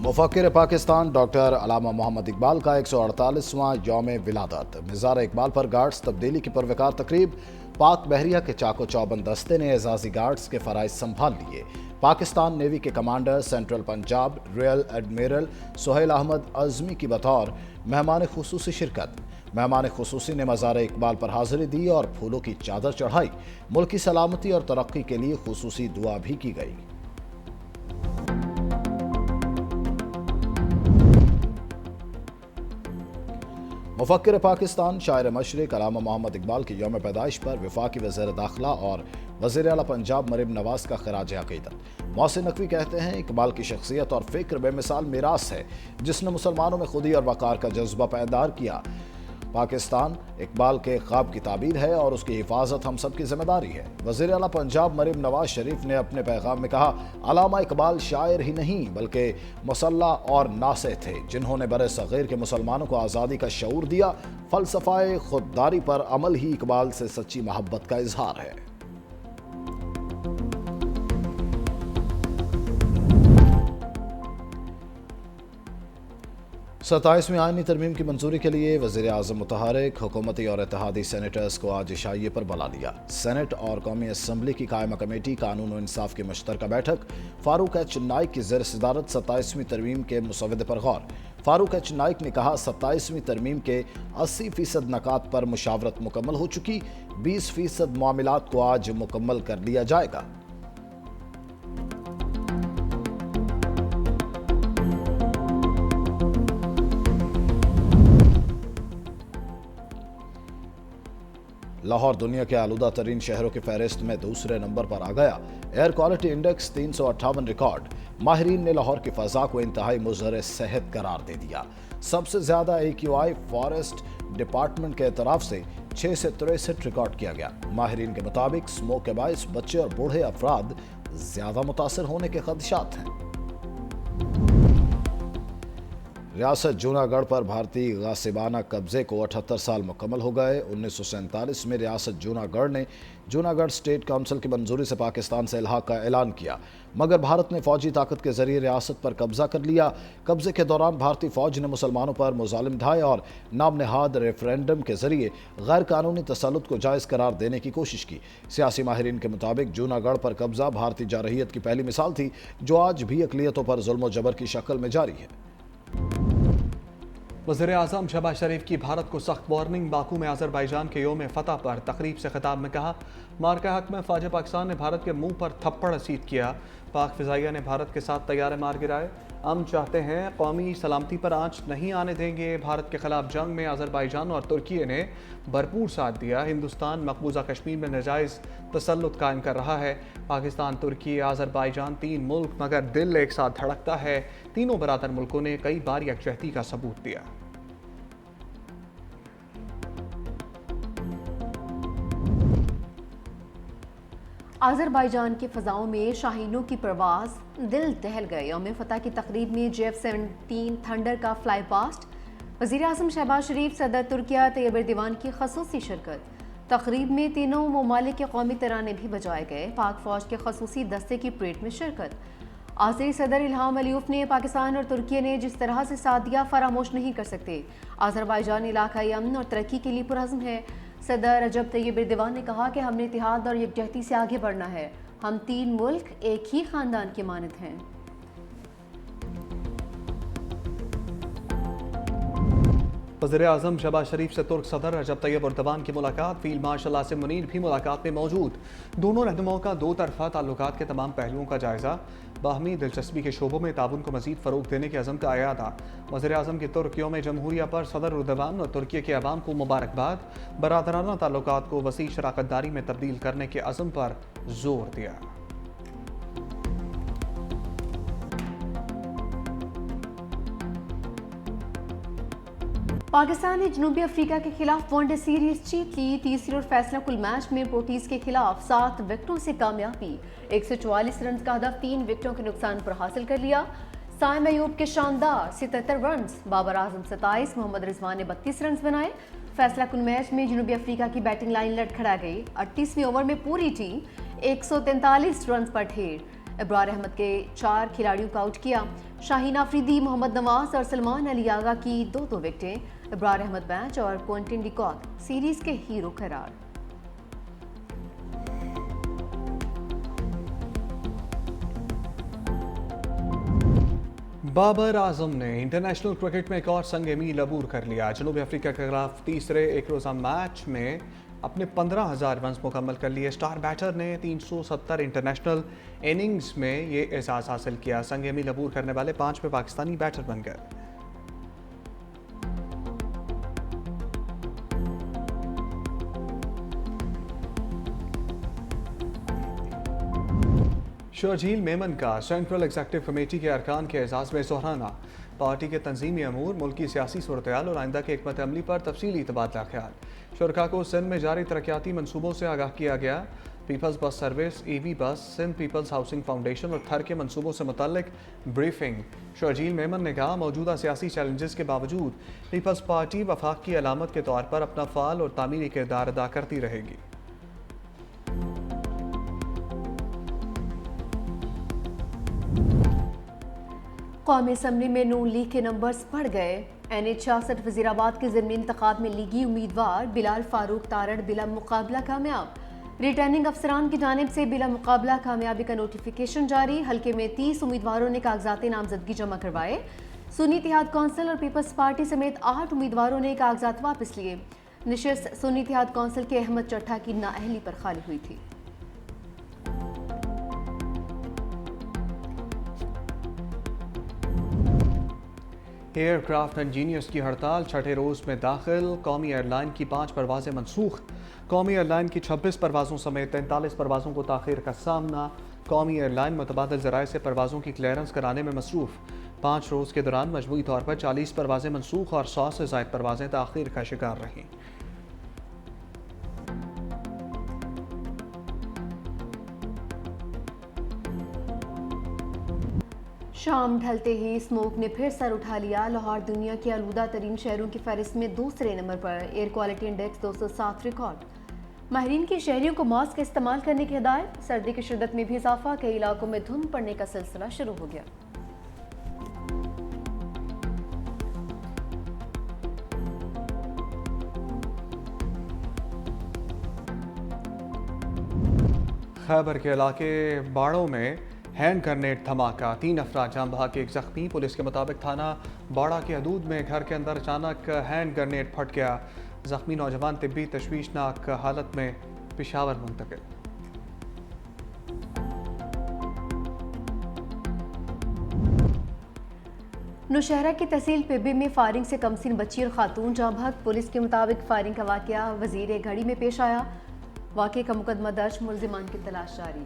मुफक्किर Pakistan doctor अलामा मोहम्मद इकबाल का 148वां यौम विलादत। मिज़ार इकबाल पर गार्ड्स तब्दीली की पुरवकार तकरीब। पाक बहरिया के चाको चौबंद दस्ते ने एजाजी गार्ड्स के फ़राइज़ संभाल लिए। पाकिस्तान नेवी के commander central Punjab real admiral Suhail Ahmed Azmi की बतौर मेहमान खुसूसी शिरकत। मेहमान खुसूसी ने मज़ार इकबाल पर हाजिरी दी और फूलों की चादर चढ़ाई। मुल्क की सलामती और तरक्की के लिए खुसूसी दुआ भी की गई। मुफक्किर पाकिस्तान शायर मशरिक अलामा मोहम्मद इकबाल की यौम पैदाइश पर वफाकी वज़ीर दाखिला और वज़ीर आला पंजाब मरीम नवाज का खराज अक़ीदत। मोहसिन नकवी कहते हैं, इकबाल की शख्सियत और फ़िक्र बेमिसाल मीरास है जिसने मुसलमानों में खुदी और वक़ार का जज्बा पैदा किया। पाकिस्तान इकबाल के ख्वाब की ताबीर है और उसकी हिफाजत हम सब की जिम्मेदारी है। वज़ीर आला पंजाब मरीम नवाज शरीफ ने अपने पैगाम में कहा, अलामा इकबाल शायर ही नहीं बल्कि मुसल्ला और नासे थे जिन्होंने बरे सग़ीर के मुसलमानों को आज़ादी का शऊर दिया। फ़लसफ़ाए खुददारी पर अमल ही इकबाल से सच्ची मोहब्बत का इजहार है। सत्ताईसवीं आईनी तरमीम की मंजूरी के लिए वज़ीर आज़म मुतहरिक हुकूमती और इत्तेहादी सेनेटर्स को आज इशाइये पर बुला लिया। सेनेट और कौमी असम्बली की कायमा कमेटी कानून और इंसाफ की मुश्तरका बैठक। फारूक एच नाइक की ज़ेर सदारत 27वीं तरमीम के मुसवदे पर गौर। फारूक एच नाइक ने कहा, 27वीं तरमीम के 80% नकात पर मुशावरत मुकम्मल हो चुकी, 20% मामलात को आज मुकम्मल कर लिया जाएगा। लाहौर दुनिया के आलूदा तरीन शहरों की फहरिस्त में दूसरे नंबर पर आ गया। Air quality index 358 record. माहिरीन ने लाहौर की फ़ज़ा को इंतहाई मुज़र सेहत करार दे दिया। सबसे ज़्यादा AQI फॉरेस्ट डिपार्टमेंट के तरफ से 6 से 63 रिकॉर्ड किया गया। माहिरीन के मुताबिक स्मोक के बायस बच्चे और बूढ़े अफराद ज़्यादा मुतासर होने के खदशात हैं। रियासत जूनागढ़ पर भारतीय गासिबाना कब्जे को 78 साल मुकम्मल हो गए। 1947 में रियासत जूनागढ़ ने जूनागढ़ स्टेट काउंसिल की मंजूरी से पाकिस्तान से इल्हाक का ऐलान किया, मगर भारत ने फौजी ताकत के जरिए रियासत पर कब्जा कर लिया। कब्जे के दौरान भारतीय फौज ने मुसलमानों पर मुजालिम ढाए और नाम नहाद रेफरेंडम के जरिए गैर कानूनी तसल्लुत को जायज़ करार देने की कोशिश की। सियासी माहिरीन के मुताबिक जूनागढ़ पर कब्जा भारतीय जारहियत की पहली मिसाल थी जो आज भी अक़लियतों पर जुल्म जबर की शक्ल में जारी है। वज़ीर आज़म शहबाज शरीफ की भारत को सख्त वार्निंग। बाकू में अज़रबैजान के यौम फ़तह पर तकरीब से खिताब में कहा, मार्का हक में फ़ौज पाकिस्तान ने भारत के मुंह पर थप्पड़ रसीद किया। पाक फ़िज़ाइया ने भारत के साथ तैयारे मार गिराए। हम चाहते हैं कौमी सलामती पर आँच नहीं आने देंगे। भारत के खिलाफ जंग में अज़रबैजान और तुर्की ने भरपूर साथ दिया। हिंदुस्तान मकबूजा कश्मीर में नाजायज़ तसल्लुत कायम कर रहा है। पाकिस्तान, तुर्की, अज़रबैजान 3 मुल्क मगर दिल एक साथ धड़कता है। तीनों बरादर मुल्कों ने कई बार यकजहती का सबूत दिया। अज़रबैजान की फ़ज़ाओं में शाहीनों की परवाज़, दिल दहल गए। यौम फ़तह की तकरीब में JF-17 थंडर का फ्लाई पास्ट। वज़ीर आज़म शहबाज शरीफ, सदर तुर्किया तैयब एर्दोगान की ख़ुसूसी शिरकत। तकरीब में तीनों ममालिक के कौमी तराने भी बजाए गए। पाक फ़ौज के ख़ुसूसी दस्ते की परेड में शिरकत। आज़री सदर इल्हाम अलीफ ने पाकिस्तान और तुर्की ने जिस तरह से साथ दिया फरामोश नहीं कर सकते। अज़रबैजान इलाकाई अमन और तरक्की के लिए पुरअज़्म है। सदर रजब तैयब एर्दोगान ने कहा कि हमने इत्तेहाद और यकजहती से आगे बढ़ना है। हम 3 मुल्क एक ही ख़ानदान के मानद हैं। वज़ीर आज़म शहबाज शरीफ से तुर्क सदर रजब तैयब एर्दोगान की मुलाकात। फील्ड मार्शल आसिम मुनीर भी मुलाकात में मौजूद। दोनों रहनुमाओं का 2 तरफ़ा ताल्लुकात के तमाम पहलुओं का जायज़ा। बाहमी दिलचस्पी के शोबों में ताउन को मज़ीद फ़रोग़ देने के अज़म का अयादा। वज़ीर आज़म की तुर्क यौम जमहूरिया पर सदर एर्दोगान और तुर्की के अवाम को मुबारकबाद। बरादराना ताल्लुकात को वसी शराकतदारी में तब्दील करने के अज़म पर जोर दिया। पाकिस्तान ने जनूबी अफ्रीका के खिलाफ वनडे सीरीज जीत ली। तीसरे और फैसला कुल मैच में पोर्टीज के खिलाफ 7 विकेटों से कामयाबी। 144 रन का हदफ 3 विकेटों के नुकसान पर हासिल कर लिया। साइम अयूब के शानदार 77 रन, बाबर आजम 27, मोहम्मद रिजवान ने 32 रन बनाए। फैसला कुल मैच में जनूबी अफ्रीका की बैटिंग लाइन लड़खड़ा गई। 38वें ओवर में पूरी टीम 143 रन पर ढेर। इब्रार अहमद के 4 खिलाड़ियों को आउट किया। शाहीन आफरीदी, मोहम्मद नवाज और सलमान अली आगा की 2-2 विकेटें। इब्रार अहमद मैच और क्विंटन डिकॉक सीरीज के हीरो करार। बाबर आजम ने इंटरनेशनल क्रिकेट में एक और संग मील अबूर कर लिया। जनूबी अफ्रीका के खिलाफ तीसरे एक रोज़ा मैच में अपने 15,000 रन्स मुकम्मल कर लिए। स्टार बैटर ने 370 इंटरनेशनल इनिंग्स में ये एजाज़ हासिल किया। संग मील अबूर करने वाले 5वें पाकिस्तानी बैटर बन गए। शर्जील मेमन का सेंट्रल एग्जीक्यूटिव कमेटी के अरकान के एजाज़ में सोहराना। पार्टी के तंजीमी अमूर, मुल्की सियासी सूरत-ए-हाल और आइंदा के हिकमत अमली पर तफसीली तबादला ख्याल। शुरका को सिंध में जारी तरक्याती मनसूबों से आगाह किया गया। पीपल्स बस सर्विस, EV बस, सिंध पीपल्स हाउसिंग फाउंडेशन और थर के मनसूबों से मुतल्लिक ब्रीफिंग। शर्जील मेमन ने कहा, मौजूदा सियासी चैलेंजेस के बावजूद पीपल्स पार्टी वफाक की अलामत के तौर पर अपना फ़ाल और तामीरी किरदार अदा करती रहेगी। कौमी असम्बली में नून लीग के नंबर्स बढ़ गए। NH-66 वजीराबाद के ज़िमनी इंतखाब में लीगी उम्मीदवार बिलाल फारूक तारड़ बिला मुकाबला कामयाब। रिटर्निंग अफसरान की जानिब से बिला मुकाबला कामयाबी का नोटिफिकेशन जारी। हल्के में 30 उम्मीदवारों ने कागजात नामजदगी जमा करवाए। सुन्नी इत्तेहाद कौंसिल और पीपल्स पार्टी समेत 8 उम्मीदवारों ने कागजात वापस लिए। नशिस्त सुन्नी इत्तेहाद कौंसिल के अहमद चट्टा की नाअहली पर खाली हुई थी। एयरक्राफ्ट इंजीनियर्स की हड़ताल छठे रोज़ में दाखिल। कौमी एयरलाइन की 5 परवाज़ें मनसूख। कौमी एयरलाइन की 26 परवाज़ों समेत 43 परवाज़ों को ताख़ीर का सामना। कौमी एयरलाइन मुतबादिल ज़राए से परवाज़ों की क्लियरेंस कराने में मसरूफ़। 5 रोज़ के दौरान मजमूई तौर पर 40 परवाज़ें मनसूख और 100 से ज़ायद परवाज़ें ताख़ीर का शिकार रहीं। शाम ढलते ही स्मोक ने फिर सर उठा लिया। लाहौर दुनिया के आलूदा तरीन शहरों की फहरिस्त में दूसरे नंबर पर। Air quality index 207 record. माहिरीन की शहरियों को मास्क इस्तेमाल करने की हिदायत। सर्दी की शिद्दत में भी इजाफा, कई इलाकों में धुंध पड़ने का सिलसिला शुरू हो गया। खैबर के इलाके बाड़ों में हैंड ग्रेनेड धमाका, 3 अफराद जान बहक, 1 जख्मी। पुलिस के मुताबिक थाना बाड़ा की हदूद में घर के अंदर अचानक हैंड ग्रेनेड फट गया। जख्मी नौजवान तिब्बी तशवीशनाक हालत में पेशावर मुंतकिल। नौशहरा की तहसील पिब्बी में फायरिंग से कमसिन बच्ची और खातून जाँ बहक। पुलिस के मुताबिक फायरिंग का वाकया वजीर घड़ी में पेश आया। वाकये का मुकदमा दर्ज, मुल्जिमान की तलाश जारी।